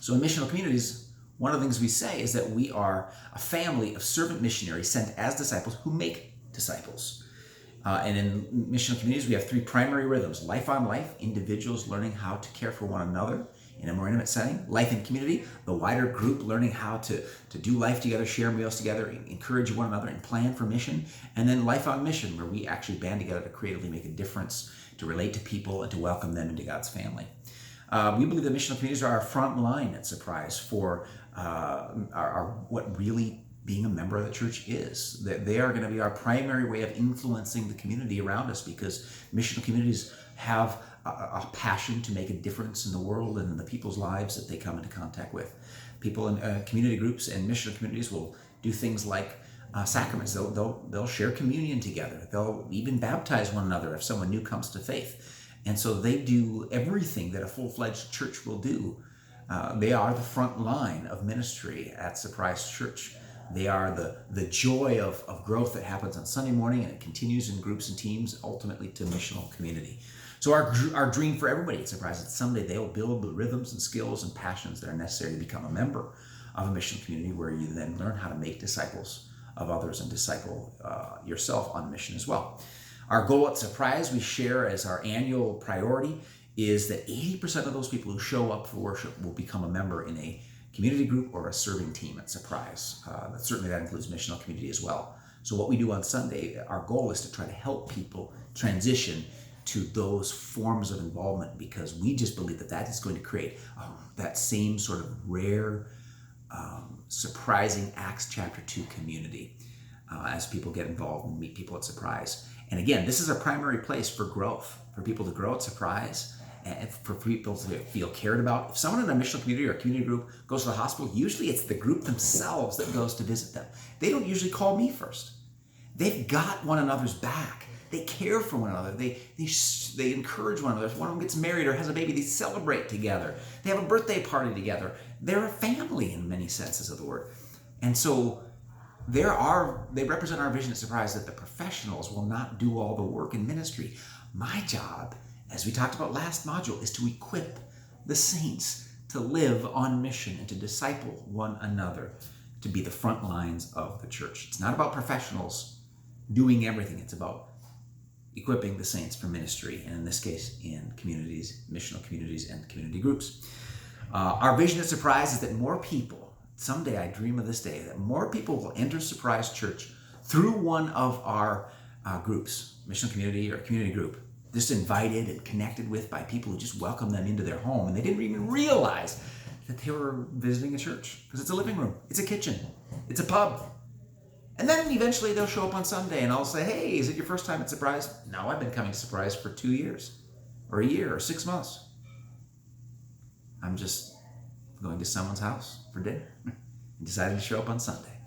So in missional communities, one of the things we say is that we are a family of servant missionaries sent as disciples who make disciples. And in missional communities, we have three primary rhythms: life on life, individuals learning how to care for one another in a more intimate setting; life in community, the wider group learning how to do life together, share meals together, encourage one another, and plan for mission; and then life on mission, where we actually band together to creatively make a difference, to relate to people, and to welcome them into God's family. We believe that missional communities are our front line at Surprise for what really being a member of the church is. That they are going to be our primary way of influencing the community around us, because missional communities have a passion to make a difference in the world and in the people's lives that they come into contact with. People in community groups and missional communities will do things like sacraments. They'll share communion together. They'll even baptize one another if someone new comes to faith. And so they do everything that a full-fledged church will do. They are the front line of ministry at Surprise Church. They are the joy of growth that happens on Sunday morning, and it continues in groups and teams, ultimately to missional community. So our dream for everybody at Surprise is that someday they will build the rhythms and skills and passions that are necessary to become a member of a missional community, where you then learn how to make disciples of others and disciple yourself on mission as well. Our goal at Surprise, we share as our annual priority, is that 80% of those people who show up for worship will become a member in a community group or a serving team at Surprise. Certainly that includes missional community as well. So what we do on Sunday, our goal is to try to help people transition to those forms of involvement, because we just believe that that is going to create that same sort of rare, surprising Acts chapter 2 community as people get involved and meet people at Surprise. And again, this is a primary place for growth, for people to grow at Surprise, and for people to feel cared about. If someone in a missional community or a community group goes to the hospital, usually it's the group themselves that goes to visit them. They don't usually call me first. They've got one another's back. They care for one another. They encourage one another. If one of them gets married or has a baby, they celebrate together. They have a birthday party together. They're a family in many senses of the word. And so they represent our vision at Surprise, that the professionals will not do all the work in ministry. My job, as we talked about last module, is to equip the saints to live on mission and to disciple one another, to be the front lines of the church. It's not about professionals doing everything. It's about equipping the saints for ministry, and in this case, in communities, missional communities, and community groups. Our vision at Surprise is that more people, someday I dream of this day, that more people will enter Surprise Church through one of our groups, missional community or community group, just invited and connected with by people who just welcome them into their home, and they didn't even realize that they were visiting a church, because it's a living room, it's a kitchen, it's a pub. And then eventually they'll show up on Sunday and I'll say, hey, is it your first time at Surprise? No, I've been coming to Surprise for 2 years or a year or 6 months. I'm just going to someone's house for dinner and decided to show up on Sunday.